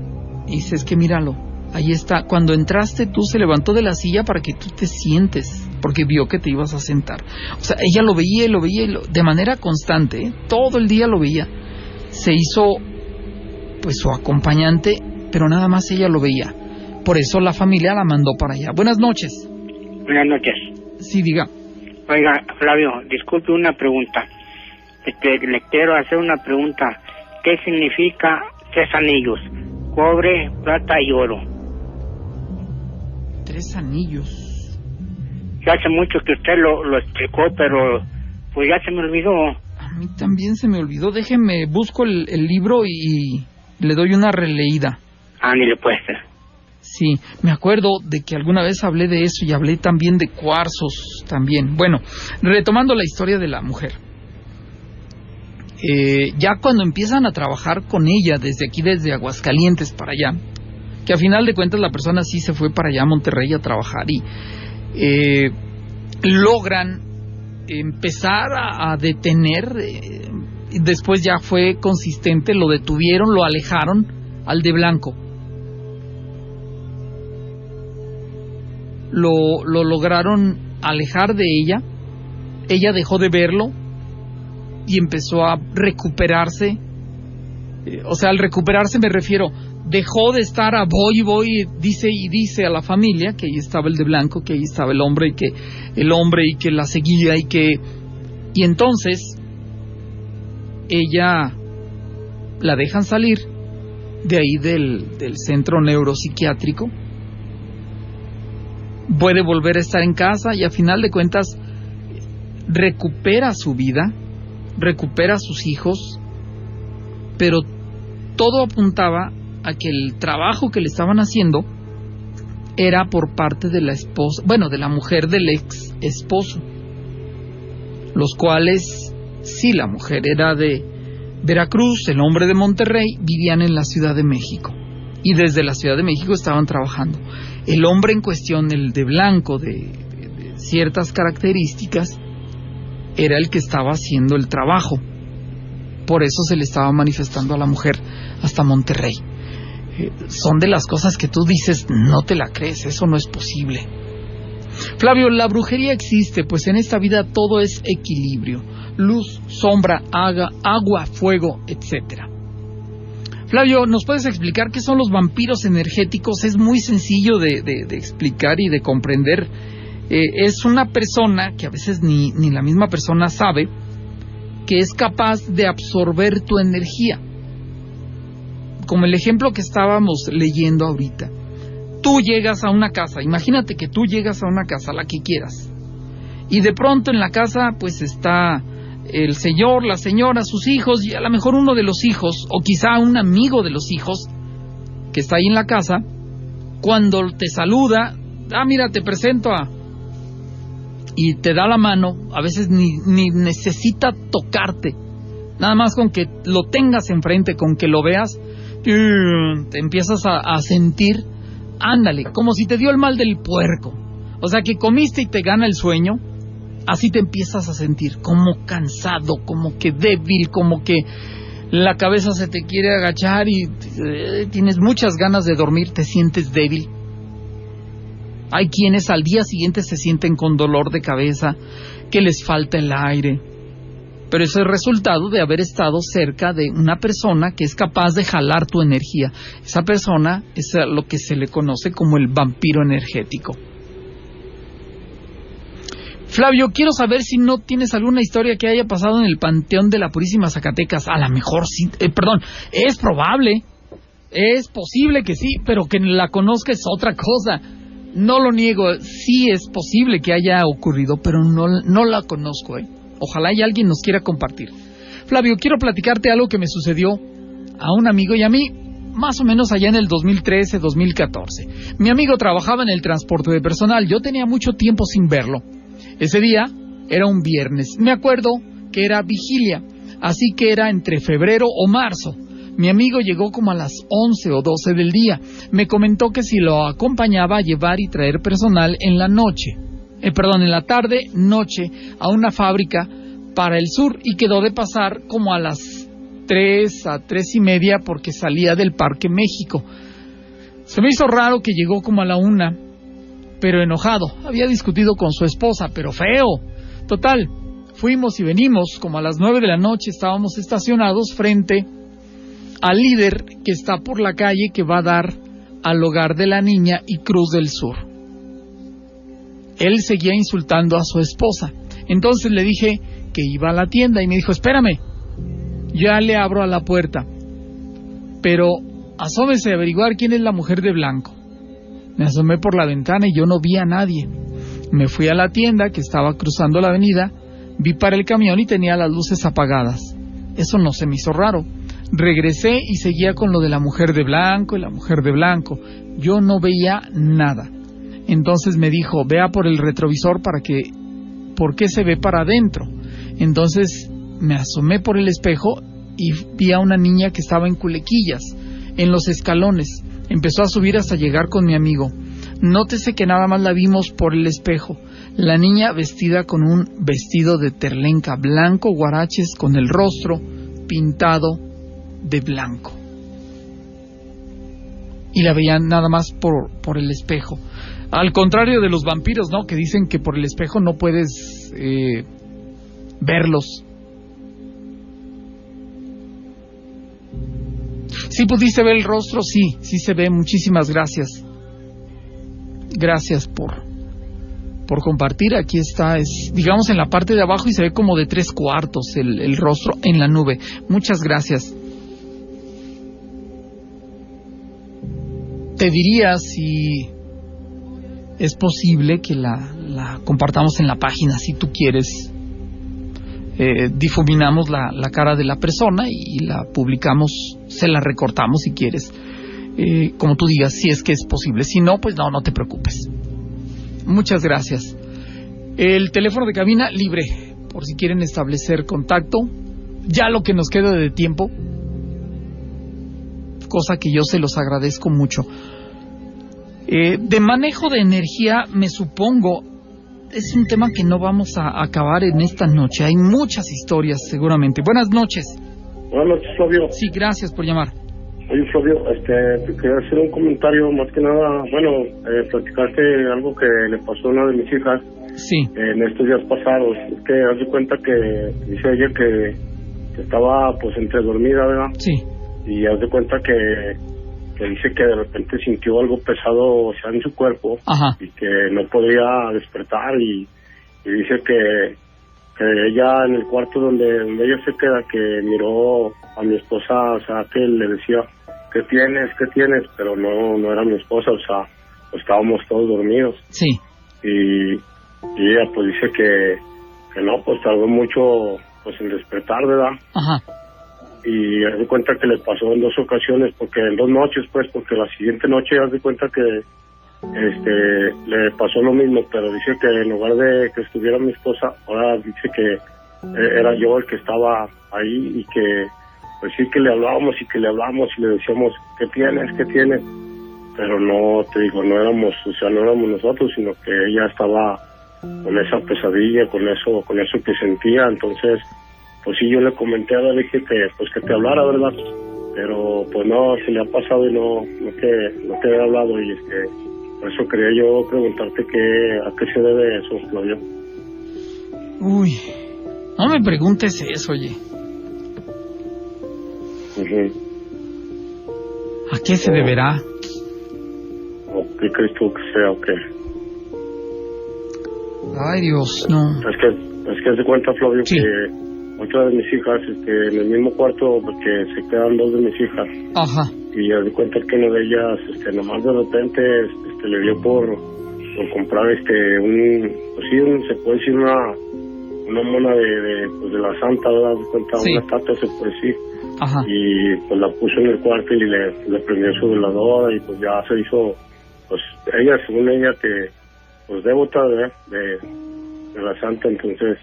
y dice, es que míralo, ahí está, cuando entraste tú se levantó de la silla para que tú te sientes, porque vio que te ibas a sentar. O sea, ella lo veía de manera constante, ¿eh? Todo el día lo veía. Se hizo pues su acompañante, pero nada más ella lo veía. Por eso la familia la mandó para allá. Buenas noches. Buenas noches. Sí, diga. Oiga, Flavio, disculpe una pregunta. Le quiero hacer una pregunta. ¿Qué significa 3 anillos? Cobre, plata y oro. 3 anillos. Ya hace mucho que usted lo explicó, pero pues ya se me olvidó. A mí también se me olvidó. Déjeme, busco el libro y le doy una releída. Ni le puede ser. Sí, me acuerdo de que alguna vez hablé de eso y hablé también de cuarzos también. Bueno, retomando la historia de la mujer. Ya cuando empiezan a trabajar con ella desde aquí, desde Aguascalientes para allá, que a final de cuentas la persona sí se fue para allá a Monterrey a trabajar y logran empezar a detener, y después ya fue consistente, lo detuvieron, lo alejaron al de blanco. Lo lograron alejar de ella dejó de verlo y empezó a recuperarse. O sea, al recuperarse me refiero, dejó de estar a voy, dice a la familia que ahí estaba el de blanco, que ahí estaba el hombre y que la seguía y entonces ella la dejan salir de ahí del centro neuropsiquiátrico, puede volver a estar en casa y a final de cuentas recupera su vida, recupera a sus hijos, pero todo apuntaba a que el trabajo que le estaban haciendo era por parte de la esposa, bueno, de la mujer del ex esposo, los cuales, sí, la mujer era de Veracruz, el hombre de Monterrey, vivían en la Ciudad de México y desde la Ciudad de México estaban trabajando. El hombre en cuestión, el de blanco, de ciertas características, era el que estaba haciendo el trabajo. Por eso se le estaba manifestando a la mujer hasta Monterrey. Son de las cosas que tú dices, no te la crees, eso no es posible. Flavio, la brujería existe, pues en esta vida todo es equilibrio. Luz, sombra, agua, fuego, etcétera. Flavio, ¿nos puedes explicar qué son los vampiros energéticos? Es muy sencillo de explicar y de comprender. Es una persona que a veces ni la misma persona sabe que es capaz de absorber tu energía. Como el ejemplo que estábamos leyendo ahorita. Tú llegas a una casa, imagínate que tú llegas a una casa, la que quieras, y de pronto en la casa pues está el señor, la señora, sus hijos, y a lo mejor uno de los hijos, o quizá un amigo de los hijos que está ahí en la casa, cuando te saluda, mira, te presento y te da la mano, a veces ni necesita tocarte, nada más con que lo tengas enfrente, con que lo veas, te empiezas a sentir, ándale, como si te dio el mal del puerco, o sea que comiste y te gana el sueño, así te empiezas a sentir, como cansado, como que débil, como que la cabeza se te quiere agachar y tienes muchas ganas de dormir, te sientes débil. Hay quienes al día siguiente se sienten con dolor de cabeza, que les falta el aire. Pero eso es resultado de haber estado cerca de una persona que es capaz de jalar tu energía. Esa persona es lo que se le conoce como el vampiro energético. Flavio, quiero saber si no tienes alguna historia que haya pasado en el Panteón de la Purísima Zacatecas. A lo mejor sí, es probable, es posible que sí, pero que la conozca es otra cosa. No lo niego, sí es posible que haya ocurrido, pero no la conozco, Ojalá y alguien nos quiera compartir. Flavio, quiero platicarte algo que me sucedió a un amigo y a mí, más o menos allá en el 2013, 2014. Mi amigo trabajaba en el transporte de personal, yo tenía mucho tiempo sin verlo. Ese día era un viernes, me acuerdo que era vigilia, así que era entre febrero o marzo. Mi amigo llegó como a las 11 o 12 del día. Me comentó que si lo acompañaba a llevar y traer personal en la en la tarde, noche, a una fábrica para el sur, y quedó de pasar como a las 3 a 3:30 porque salía del Parque México. Se me hizo raro que llegó como a la 1 pero enojado. Había discutido con su esposa, pero feo. Total, fuimos y venimos. Como a las 9 de la noche estábamos estacionados frente al líder que está por la calle que va a dar al hogar de la niña y Cruz del Sur. Él seguía insultando a su esposa. Entonces le dije que iba a la tienda y me dijo, espérame, ya le abro a la puerta, pero asómese a averiguar quién es la mujer de blanco. Me asomé por la ventana y yo no vi a nadie. Me fui a la tienda que estaba cruzando la avenida, vi para el camión y tenía las luces apagadas. Eso no se me hizo raro. Regresé y seguía con lo de la mujer de blanco y la mujer de blanco. Yo no veía nada. Entonces me dijo, vea por el retrovisor ¿por qué se ve para adentro? Entonces me asomé por el espejo y vi a una niña que estaba en culequillas, en los escalones. Empezó a subir hasta llegar con mi amigo. Nótese que nada más la vimos por el espejo. La niña vestida con un vestido de terlenca blanco, guaraches, con el rostro pintado de blanco. Y la veían nada más por el espejo. Al contrario de los vampiros, ¿no? Que dicen que por el espejo no puedes verlos. ¿Sí pudiste ver el rostro? Sí se ve. Muchísimas gracias. Gracias por compartir. Aquí está, digamos en la parte de abajo y se ve como de 3/4 el rostro en la nube. Muchas gracias. Te diría si es posible que la compartamos en la página, si tú quieres. Difuminamos la cara de la persona y la publicamos, se la recortamos si quieres, como tú digas, si es que es posible. Si no, pues no te preocupes. Muchas gracias. El teléfono de cabina libre, por si quieren establecer contacto, ya lo que nos queda de tiempo, cosa que yo se los agradezco mucho. De manejo de energía, me supongo, es un tema que no vamos a acabar en esta noche. Hay muchas historias, seguramente. Buenas noches. Buenas noches, Flavio. Sí, gracias por llamar. Oye, Flavio, te quería hacer un comentario, más que nada, platicaste algo que le pasó a una de mis hijas. Sí. En estos días pasados. Es que haz de cuenta que dice ella que estaba pues entre dormida, ¿verdad? Sí. Y haz de cuenta que dice que de repente sintió algo pesado, o sea, en su cuerpo. Ajá. Y que no podía despertar y dice que ella en el cuarto donde ella se queda, que miró a mi esposa, o sea, que le decía, ¿qué tienes? Pero no era mi esposa, o sea, pues estábamos todos dormidos. Sí. Y ella pues dice que no, pues tardó mucho pues en despertar, ¿verdad? Ajá. Y haz de cuenta que le pasó en 2 ocasiones, porque en 2 noches, pues, porque la siguiente noche haz de cuenta que le pasó lo mismo, pero dice que en lugar de que estuviera mi esposa, ahora dice que era yo el que estaba ahí y que pues sí que le hablábamos y le decíamos, ¿qué tienes? Pero no, te digo, no éramos nosotros, sino que ella estaba con esa pesadilla, con eso que sentía. Entonces pues sí, yo le comenté a David que te hablara, ¿verdad? Pero pues no, se le ha pasado y no te he hablado, y por eso quería yo preguntarte a qué se debe eso, Claudio. Uy, no me preguntes eso, oye. Uh-huh. ¿A qué se deberá? ¿O qué crees tú que sea o qué? Ay, Dios, no. Es que haz de cuenta, Flavio, sí, que otra de mis hijas, en el mismo cuarto, porque se quedan 2 de mis hijas. Ajá. Y haz de cuenta que una de ellas, nomás de repente, le dio por comprar, se puede decir una mona de la santa, ¿verdad? De cuenta, sí, una estatua, se puede decir. Ajá. Y pues la puso en el cuarto y le prendió su veladora y pues ya se hizo, pues ella, según ella, que pues devota de la santa, entonces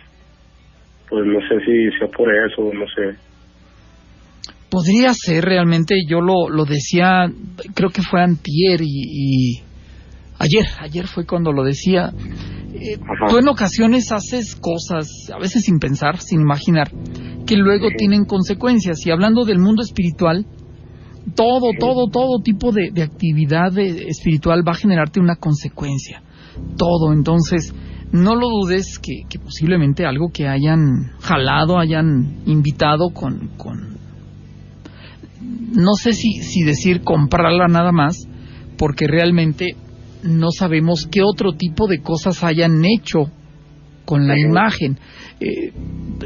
pues no sé si sea por eso, no sé. Podría ser realmente, yo lo decía, creo que fue antier y ayer fue cuando lo decía. Tú en ocasiones haces cosas, a veces sin pensar, sin imaginar, que luego tienen consecuencias. Y hablando del mundo espiritual, todo tipo de actividad espiritual va a generarte una consecuencia. todo. Entonces, no lo dudes que posiblemente algo que hayan jalado, hayan invitado con no sé si decir comprarla nada más, porque realmente no sabemos qué otro tipo de cosas hayan hecho con la imagen.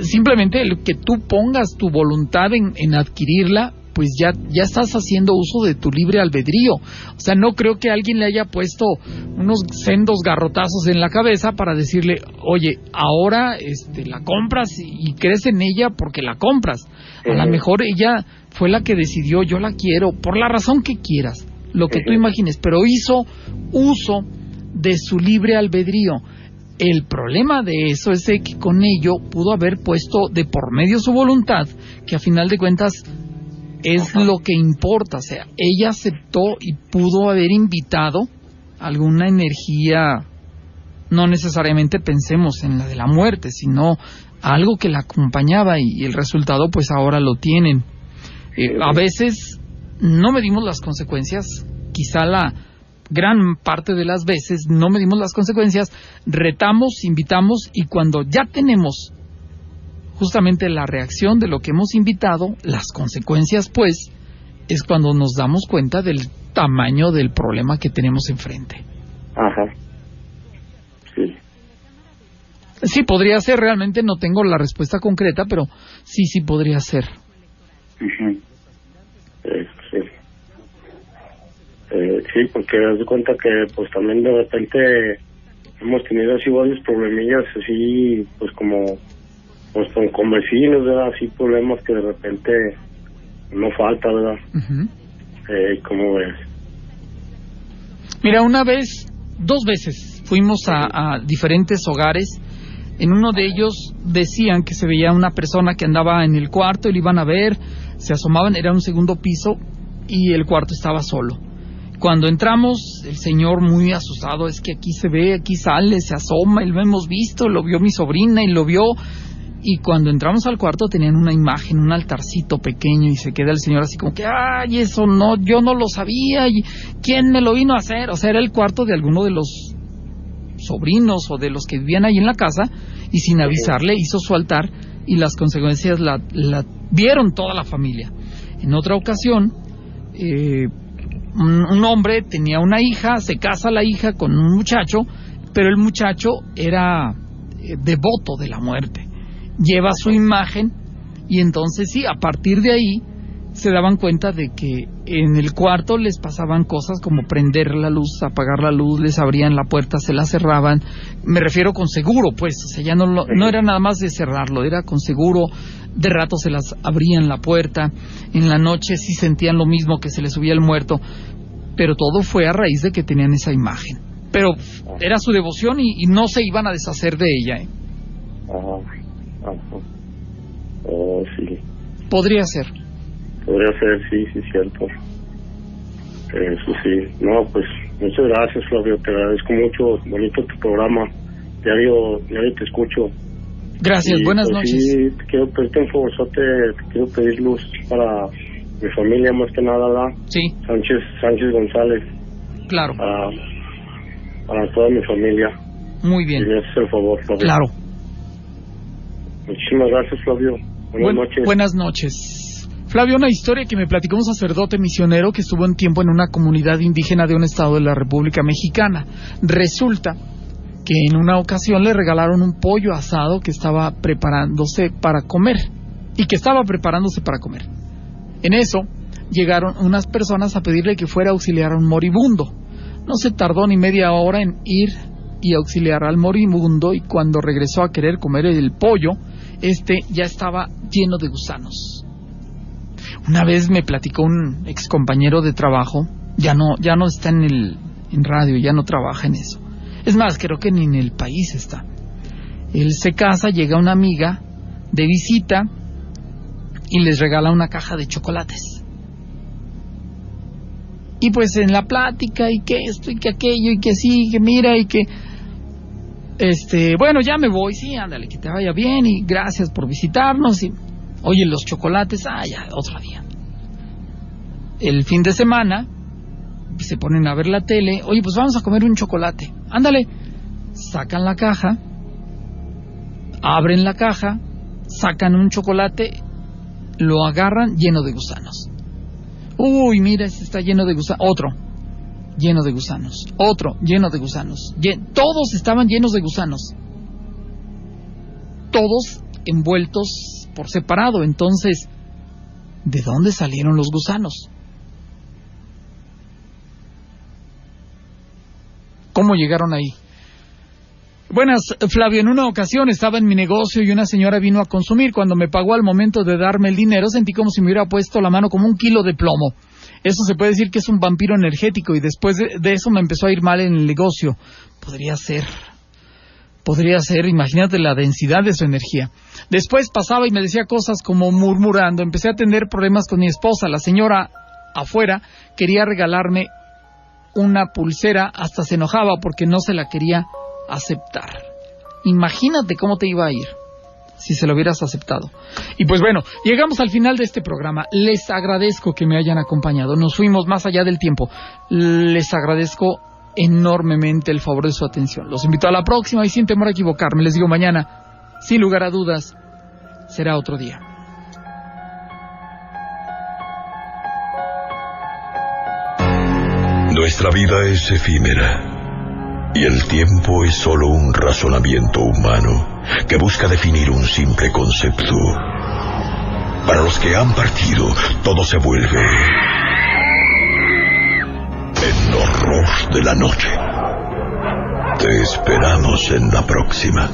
Simplemente el que tú pongas tu voluntad en adquirirla, pues ya estás haciendo uso de tu libre albedrío. O sea, no creo que alguien le haya puesto unos sendos garrotazos en la cabeza para decirle, oye, ahora la compras y crees en ella porque la compras. A lo mejor ella fue la que decidió, yo la quiero, por la razón que quieras, lo que tú imagines, pero hizo uso de su libre albedrío. El problema de eso es de que con ello pudo haber puesto de por medio su voluntad, que a final de cuentas es lo que importa. O sea, ella aceptó y pudo haber invitado alguna energía, no necesariamente pensemos en la de la muerte, sino algo que la acompañaba, y el resultado pues ahora lo tienen. A veces no medimos las consecuencias, quizá la gran parte de las veces no medimos las consecuencias, retamos, invitamos, y cuando ya tenemos justamente la reacción de lo que hemos invitado, las consecuencias pues, es cuando nos damos cuenta del tamaño del problema que tenemos enfrente. Ajá. Sí. Sí, podría ser, realmente no tengo la respuesta concreta, pero sí podría ser. Sí. Sí, porque haz de cuenta que pues también de repente hemos tenido así varios problemillas así, pues como pues con vecinos, ¿verdad? Así problemas que de repente no falta, ¿verdad? ¿Cómo ves? Mira, dos veces fuimos a diferentes hogares. En uno de ellos decían que se veía una persona que andaba en el cuarto y lo iban a ver, se asomaban, era un segundo piso y el cuarto estaba solo. Cuando entramos, el señor muy asustado, es que aquí se ve, aquí sale, se asoma, y lo hemos visto, lo vio mi sobrina y lo vio. Y cuando entramos al cuarto tenían una imagen, un altarcito pequeño, y se queda el señor así como que, ay, eso no, yo no lo sabía, y ¿quién me lo vino a hacer? O sea, era el cuarto de alguno de los sobrinos o de los que vivían ahí en la casa, y sin avisarle hizo su altar, y las consecuencias la vieron toda la familia. En otra ocasión, un hombre tenía una hija, se casa la hija con un muchacho, pero el muchacho era devoto de la muerte. Lleva su imagen, y entonces sí, a partir de ahí se daban cuenta de que en el cuarto les pasaban cosas como prender la luz, apagar la luz, les abrían la puerta, se la cerraban. Me refiero con seguro, pues, o sea, ya no era nada más de cerrarlo, era con seguro. De rato se las abrían la puerta, en la noche sí sentían lo mismo, que se les subía el muerto, pero todo fue a raíz de que tenían esa imagen. Pero era su devoción y no se iban a deshacer de ella. Sí. Podría ser. Podría ser, sí, cierto. Eso sí. No, pues, muchas gracias, Flavio, te agradezco mucho, bonito tu programa. Diario te escucho. Gracias, buenas noches. Sí, te quiero pedirte un favorzote, te quiero pedir luz para mi familia, más que nada, ¿verdad? Sí. Sánchez González. Claro. Para toda mi familia. Muy bien. Y me haces el favor, Flavio. Claro. Muchísimas gracias, Flavio. Buenas noches. Buenas noches. Flavio, una historia que me platicó un sacerdote misionero que estuvo un tiempo en una comunidad indígena de un estado de la República Mexicana. Resulta que en una ocasión le regalaron un pollo asado que estaba preparándose para comer. En eso llegaron unas personas a pedirle que fuera a auxiliar a un moribundo. No se tardó ni media hora en ir y auxiliar al moribundo, y cuando regresó a querer comer el pollo, ya estaba lleno de gusanos. Una vez me platicó un ex compañero de trabajo, ya no está en radio, ya no trabaja en eso. Es más, creo que ni en el país está. Él se casa, llega una amiga de visita y les regala una caja de chocolates. Y pues en la plática, y que esto, y que aquello, y que sí, que mira, y que bueno, ya me voy, sí, ándale, que te vaya bien, y gracias por visitarnos, y oye, los chocolates, ya, otro día. El fin de semana se ponen a ver la tele, oye, pues vamos a comer un chocolate, ándale, sacan la caja, abren la caja, sacan un chocolate, lo agarran lleno de gusanos. Uy, mira, este está lleno de gusanos. Otro, lleno de gusanos. Otro, lleno de gusanos. Todos estaban llenos de gusanos. Todos envueltos por separado. Entonces, ¿de dónde salieron los gusanos? ¿Cómo llegaron ahí? Buenas, Flavio. En una ocasión estaba en mi negocio y una señora vino a consumir. Cuando me pagó, al momento de darme el dinero, sentí como si me hubiera puesto la mano como 1 kilo de plomo. Eso se puede decir que es un vampiro energético, y después de eso me empezó a ir mal en el negocio. Podría ser, imagínate la densidad de su energía. Después pasaba y me decía cosas como murmurando. Empecé a tener problemas con mi esposa. La señora afuera quería regalarme una pulsera, hasta se enojaba porque no se la quería aceptar. Imagínate cómo te iba a ir si se lo hubieras aceptado. Y pues bueno, llegamos al final de este programa. Les agradezco que me hayan acompañado. Nos fuimos más allá del tiempo. Les agradezco enormemente el favor de su atención. Los invito a la próxima y sin temor a equivocarme. Les digo, mañana, sin lugar a dudas, será otro día. Nuestra vida es efímera. Y el tiempo es solo un razonamiento humano que busca definir un simple concepto. Para los que han partido, todo se vuelve el horror de la noche. Te esperamos en la próxima.